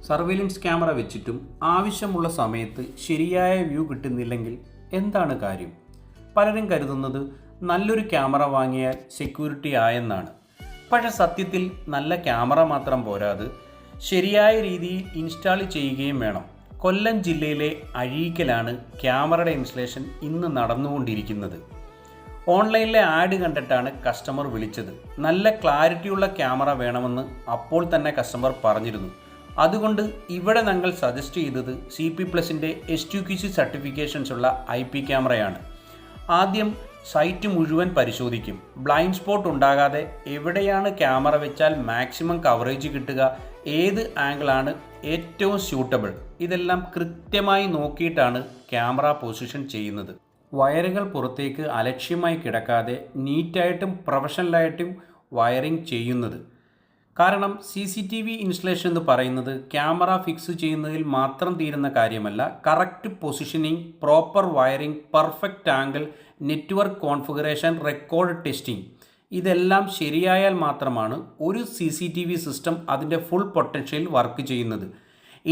Surveillance camera വെച്ചിട്ടും ആവശ്യമുള്ള സമയത്ത് ശരിയായ വ്യൂ കിട്ടുന്നില്ലെങ്കിൽ എന്താണ് കാര്യം? പലരും കരുതുന്നത് നല്ലൊരു ക്യാമറ വാങ്ങിയാൽ സെക്യൂരിറ്റി ആയെന്നാണ്. പക്ഷേ സത്യത്തിൽ നല്ല ക്യാമറ മാത്രം പോരാതെ ശരിയായ രീതിയിൽ ഇൻസ്റ്റാൾ ചെയ്യുകയും വേണം. കൊല്ലം ജില്ലയിലെ അഴീക്കലാണ് ക്യാമറയുടെ ഇൻസ്റ്റലേഷൻ ഇന്ന് നടന്നുകൊണ്ടിരിക്കുന്നത്. ഓൺലൈനിലെ ആഡ് കണ്ടിട്ടാണ് കസ്റ്റമർ വിളിച്ചത്. നല്ല ക്ലാരിറ്റിയുള്ള ക്യാമറ വേണമെന്ന് അപ്പോൾ തന്നെ കസ്റ്റമർ പറഞ്ഞിരുന്നു. അതുകൊണ്ട് ഇവിടെ ഞങ്ങൾ സജസ്റ്റ് ചെയ്തത് CP+ൻ്റെ STQC സർട്ടിഫിക്കേഷൻസ് ഉള്ള IP ക്യാമറയാണ്. ആദ്യം സൈറ്റ് മുഴുവൻ പരിശോധിക്കും. ബ്ലൈൻഡ് സ്പോട്ട് ഉണ്ടാകാതെ എവിടെയാണ് ക്യാമറ വെച്ചാൽ മാക്സിമം കവറേജ് കിട്ടുക, ഏത് ആംഗിളാണ് ഏറ്റവും സ്യൂട്ടബിൾ, ഇതെല്ലാം കൃത്യമായി നോക്കിയിട്ടാണ് ക്യാമറ പൊസിഷൻ ചെയ്യുന്നത്. വയറുകൾ പുറത്തേക്ക് അലക്ഷ്യമായി കിടക്കാതെ നീറ്റായിട്ടും പ്രൊഫഷണലായിട്ടും വയറിംഗ് ചെയ്യുന്നത്. കാരണം CCTV ഇൻസ്റ്റലേഷൻ എന്ന് പറയുന്നത് ക്യാമറ ഫിക്സ് ചെയ്യുന്നതിൽ മാത്രം തീരുന്ന കാര്യമല്ല. Correct positioning, proper wiring, perfect angle, network configuration, record testing, ഇതെല്ലാം ശരിയായാൽ മാത്രമാണ് ഒരു CCTV സിസ്റ്റം അതിൻ്റെ ഫുൾ പൊട്ടൻഷ്യൽ വർക്ക് ചെയ്യുന്നത്.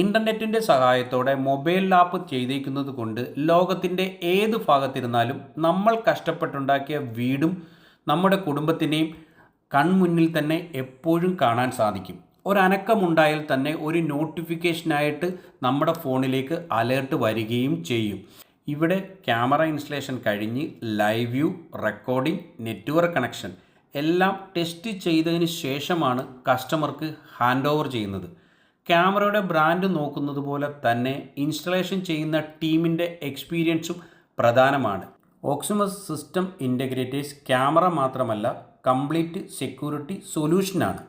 ഇൻ്റർനെറ്റിൻ്റെ സഹായത്തോടെ മൊബൈൽ ആപ്പ് ചെയ്തേക്കുന്നത് കൊണ്ട് ലോകത്തിൻ്റെ ഏത് ഭാഗത്തിരുന്നാലും നമ്മൾ കഷ്ടപ്പെട്ടുണ്ടാക്കിയ വീടും നമ്മുടെ കുടുംബത്തിൻ്റെയും കൺമുന്നിൽ തന്നെ എപ്പോഴും കാണാൻ സാധിക്കും. ഒരനക്കമുണ്ടായാൽ തന്നെ ഒരു നോട്ടിഫിക്കേഷനായിട്ട് നമ്മുടെ ഫോണിലേക്ക് അലേർട്ട് വരികയും ചെയ്യും. ഇവിടെ ക്യാമറ ഇൻസ്റ്റലേഷൻ കഴിഞ്ഞ് live view, recording, network connection എല്ലാം ടെസ്റ്റ് ചെയ്തതിന് ശേഷമാണ് കസ്റ്റമർക്ക് ഹാൻഡ് ഓവർ ചെയ്യുന്നത്. ക്യാമറയുടെ ബ്രാൻഡ് നോക്കുന്നത് പോലെ തന്നെ ഇൻസ്റ്റലേഷൻ ചെയ്യുന്ന ടീമിൻ്റെ എക്സ്പീരിയൻസും പ്രധാനമാണ്. ഓക്സിമസ് സിസ്റ്റം ഇൻ്റഗ്രേറ്റേഴ്സ് ക്യാമറ മാത്രമല്ല, കംപ്ലീറ്റ് സെക്യൂരിറ്റി സൊല്യൂഷനാണ്.